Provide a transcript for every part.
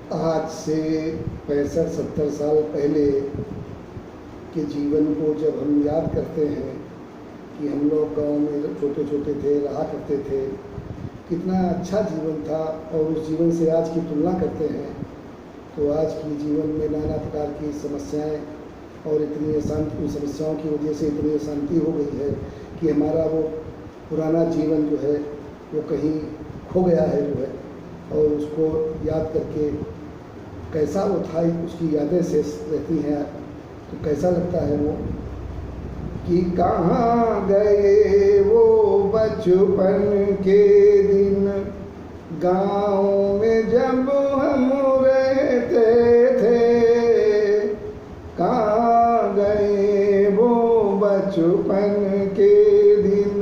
आज से 65-70 साल पहले के जीवन को जब हम याद करते हैं कि हम लोग गांव में छोटे छोटे थे, रहा करते थे, कितना अच्छा जीवन था, और उस जीवन से आज की तुलना करते हैं तो आज की जीवन में नाना प्रकार की समस्याएं और इतनी अशांति, उन समस्याओं की वजह से इतनी अशांति हो गई है कि हमारा वो पुराना जीवन जो है वो कहीं खो गया है जो है। और उसको याद करके कैसा वो था, उसकी यादें शेष रहती हैं तो कैसा लगता है वो कि कहाँ गए वो बचपन के दिन, गाँव में जब हम रहते थे। कहाँ गए वो बचपन के दिन,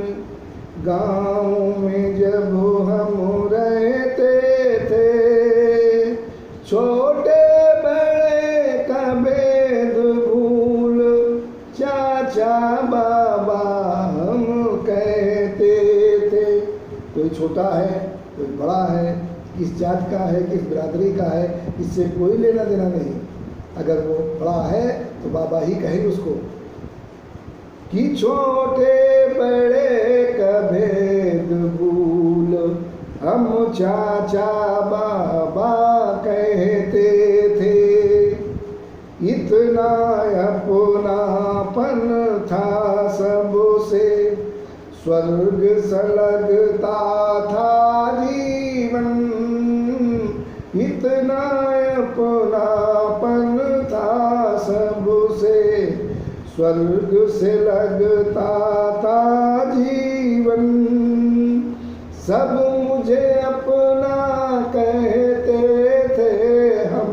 गाँव में जब हम रहते थे। छोटे बड़े का भेद भूल चाचा बाबा हम कहते थे। कोई छोटा है, कोई बड़ा है, किस जात का है, किस बिरादरी का है, इससे कोई लेना देना नहीं। अगर वो बड़ा है तो बाबा ही कहेंगे उसको। कि छोटे बड़े का भेद भूल हम चाचा बाबा कहते थे। इतना अपनापन था सबसे, स्वर्ग सलगता था जीवन। इतना अपनापन था सबसे, स्वर्ग से लगता था जीवन। सब मुझे अपना कहते थे, हम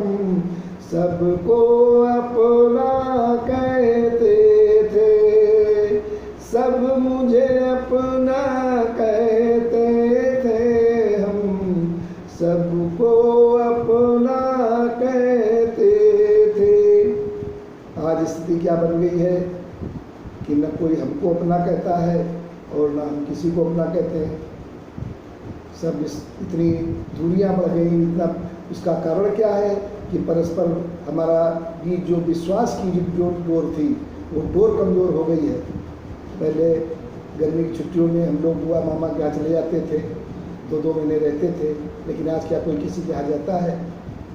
सबको अपना कहते थे। सब मुझे अपना कहते थे, हम सबको अपना कहते थे। आज स्थिति क्या बन गई है कि न कोई हमको अपना कहता है और न हम किसी को अपना कहते हैं। सब इतनी दूरियां बढ़ गई। इतना उसका कारण क्या है कि परस्पर हमारा बीच जो विश्वास की जो डोर थी वो डोर कमज़ोर हो गई है। पहले गर्मी की छुट्टियों में हम लोग बुआ मामा के यहाँ चले जाते थे, 2-2 महीने रहते थे। लेकिन आज क्या कोई किसी के यहाँ जाता है?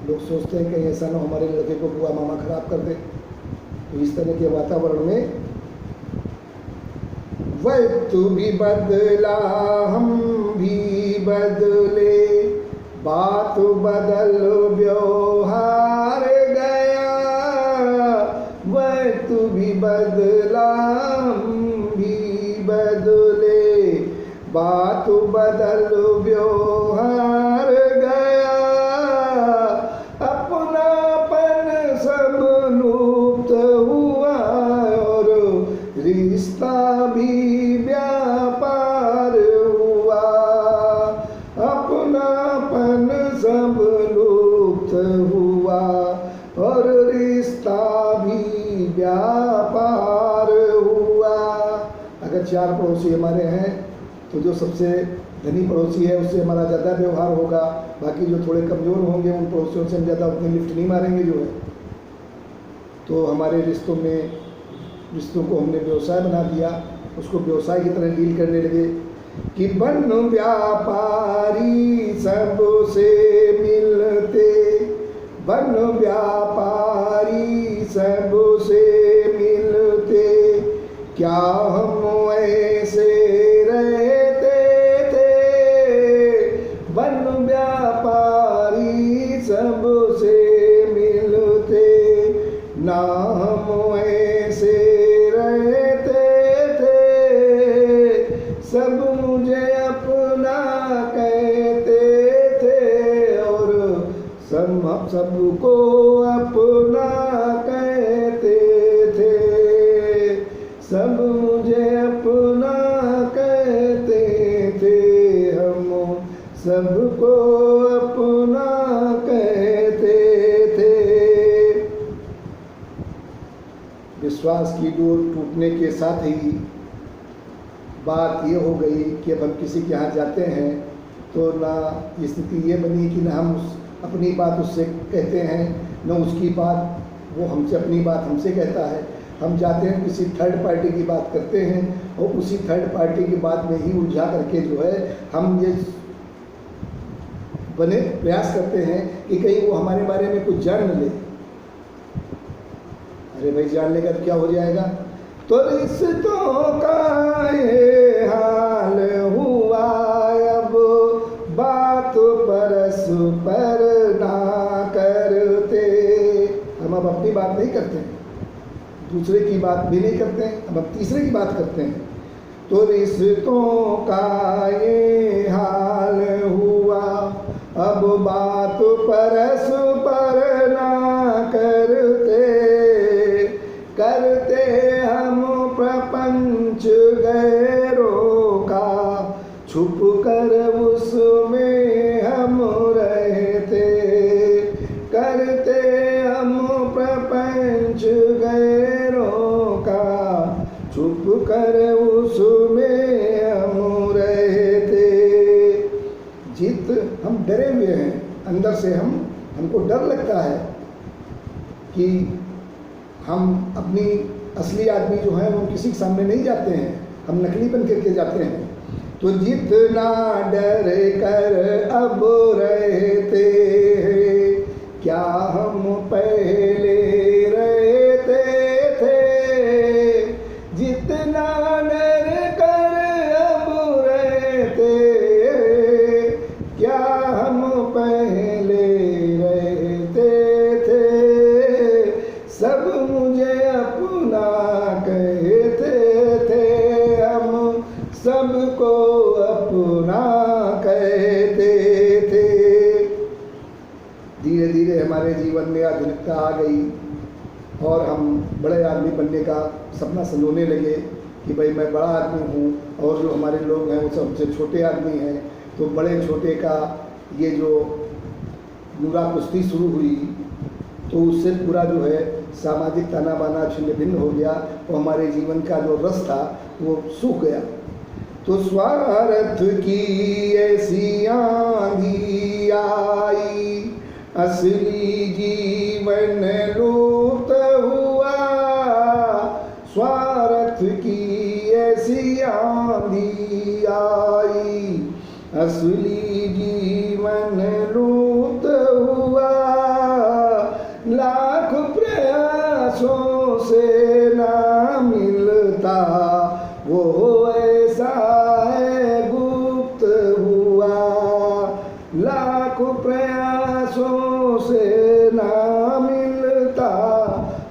लोग सोचते हैं कहीं ऐसा ना हमारे लड़के को बुआ मामा खराब कर दे। तो इस तरह के वातावरण में वक्त भी बदला, हम भी बदले, बात बदल व्यवहार गया। वक्त भी बदला, हम भी बदले, बात बदल व्यवहार गया। अपनापन सब लुप्त हुआ और रिश्ता भी व्यापार हुआ। अपनापन सब लुप्त हुआ और रिश्ता भी व्यापार हुआ। अगर 4 पड़ोसी हमारे हैं तो जो सबसे धनी पड़ोसी है उससे हमारा ज़्यादा व्यवहार होगा। बाकी जो थोड़े कमज़ोर होंगे उन पड़ोसियों से हम ज़्यादा उतनी लिफ्ट नहीं मारेंगे जो है। तो हमारे रिश्तों को हमने व्यवसाय बना दिया, उसको व्यवसाय की तरह डील करने लगे कि बन व्यापारी सबसे मिलते, बन व्यापारी सबसे मिलते। क्या हम ऐसे रहते थे? बन व्यापारी सबसे मिलते, ना हम ऐसे रहते थे। सब मुझे अपना कहते थे और सबको अपना कहते थे। सब मुझे अपना कहते थे, हम सबको अपना कहते थे। विश्वास की डोर टूटने के साथ ही बात ये हो गई कि अब हम किसी के यहाँ जाते हैं तो ना स्थिति ये बनी कि ना हम अपनी बात उससे कहते हैं, न उसकी बात वो हमसे अपनी बात हमसे कहता है। हम जाते हैं किसी थर्ड पार्टी की बात करते हैं और उसी थर्ड पार्टी की बात में ही उलझा करके जो है हम ये बने प्रयास करते हैं कि कहीं वो हमारे बारे में कुछ जान न ले। अरे भाई जान लेगा तो क्या हो जाएगा। तो रिश्तों का ये हाल हुआ, अब बात परस्पर ना करते। हम अब अपनी बात नहीं करते, दूसरे की बात भी नहीं करते हैं, अब तीसरे की बात करते हैं। तो रिश्तों का ये हाल हुआ, अब बात परस्पर ना करते। करते हम प्रपंच गैरों का, छुप कर उसमें हम रहते। करते हम प्रपंच गैरों का, छुप कर उसमें हम रहते। जित हम डरे हुए हैं अंदर से, हमको डर लगता है कि हम अपनी असली आदमी जो है वो किसी के सामने नहीं जाते हैं, हम नकली बन करके जाते हैं। तो जितना डर कर अब रहते हैं, क्या हम पहले रहते थे। जितना डर कर अब रहते, क्या हम पहले रहते थे। सब मुझे अपना कहते थे, हम सबको अपना कहते थे। धीरे धीरे हमारे जीवन में आधुनिकता आ गई और हम बड़े आदमी बनने का सपना संजोने लगे कि भाई मैं बड़ा आदमी हूँ और जो हमारे लोग हैं वो सबसे छोटे आदमी हैं। तो बड़े छोटे का ये जो लूरा कुश्ती शुरू हुई, तो उससे पूरा जो है सामाजिक ताना बाना छिन्न भिन्न हो गया और हमारे जीवन का जो रस था वो सूख गया। तो स्वार्थ की ऐसी आंधी आई, असली जीवन लुप्त हुआ। स्वार्थ की ऐसी आंधी आई, असली जीवन लुप्त हुआ। लाख प्रयासों से ना मिलता वो ऐसा है गुप्त हुआ। लाख प्रयासों से ना मिलता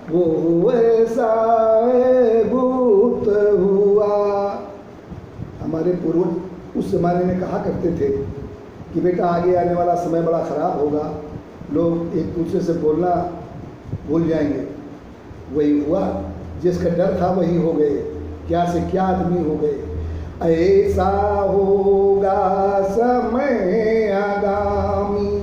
वो ऐसा है गुप्त हुआ। हमारे पूर्वज उस जमाने में कहा करते थे कि बेटा आगे आने वाला समय बड़ा ख़राब होगा, लोग एक दूसरे से बोलना भूल जाएंगे। वही हुआ, जिसका डर था वही हो गए, क्या से क्या आदमी हो गए। ऐसा होगा समय आगामी,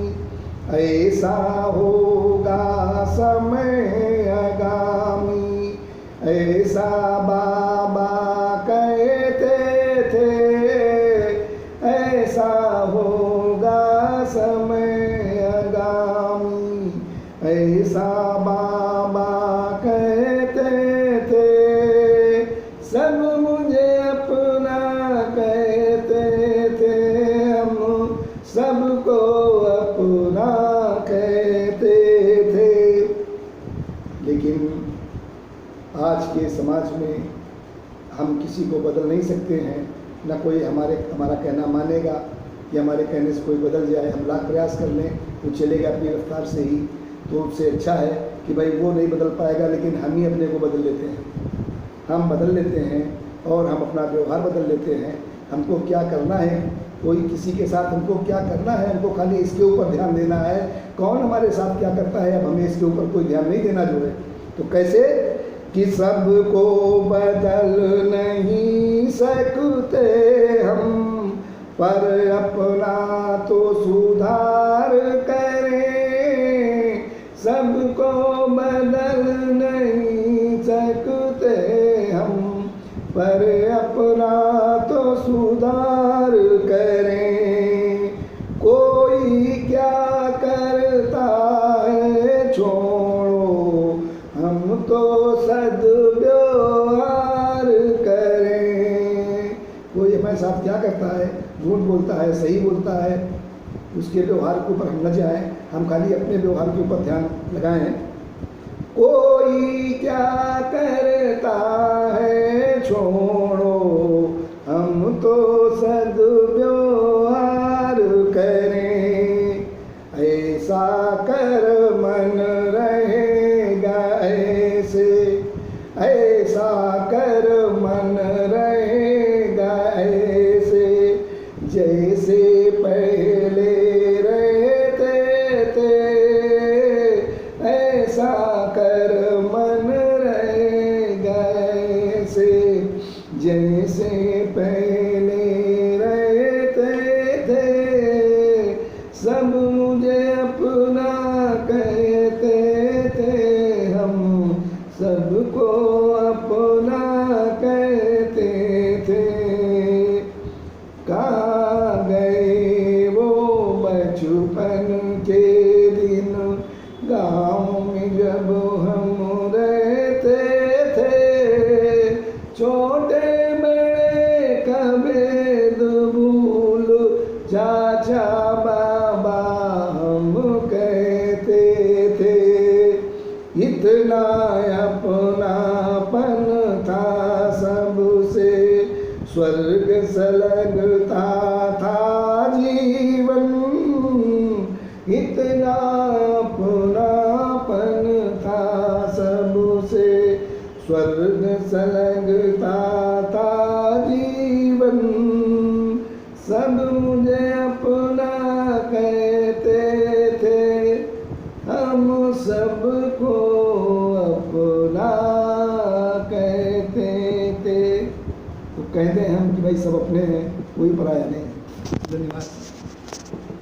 ऐसा होगा समय आगामी। ऐसा बाबा कहते थे, ऐसा होगा समय आगामी। ऐसा बाबा कहते थे, सब मुझे अपना कहते थे, हम सबको अपना कहते थे। लेकिन आज के समाज में हम किसी को बदल नहीं सकते हैं, न कोई हमारा कहना मानेगा कि हमारे कहने से कोई बदल जाए। हम लाख प्रयास कर लें वो चलेगा अपनी रफ्तार से ही, तो उससे अच्छा है कि भाई वो नहीं बदल पाएगा, लेकिन हम ही अपने को बदल लेते हैं। हम बदल लेते हैं और हम अपना व्यवहार बदल लेते हैं। हमको क्या करना है, कोई किसी के साथ हमको क्या करना है, हमको खाली इसके ऊपर ध्यान देना है, कौन हमारे साथ क्या करता है, अब हमें इसके ऊपर कोई ध्यान नहीं देना जो है। तो कैसे कि सबको बदल नहीं सकते हम, पर अपना तो सुधार करें। सबको बदल नहीं सकते हम, पर अपना तो सुधार करें। कोई क्या करे क्या करता है, झूठ बोलता है, सही बोलता है, उसके व्यवहार के ऊपर हम न जाएं, हम खाली अपने व्यवहार के ऊपर ध्यान लगाएं। कोई क्या करता है छोड़ो, हम तो सद्व्यवहार करें, ऐसा कर मन रहेगा ऐसे, ऐसा कर मन रहेगा ऐसे, जैसे पहले रहते थे, ऐसा कर मन रहेगा ऐसे, जैसे पहले रहते थे। सब मुझे अपना कहते थे, हम सबको अपना कहते थे। कहाँ गए वो बचपन के दिन, गाँव में जब हम रहते थे, छोटे बड़े कबीर भूल चाचा बाबा हम कहते थे। इतना अपनापन था सबसे, स्वर्ग सलगता था जीवन, इतना अपनापन था सबसे, स्वर्ग सलगता था जीवन। सब मुझे अपना कहते थे, हम सबको अपना कहते थे। तो कहते हैं हम कि भाई सब अपने हैं, कोई पराया नहीं। धन्यवाद।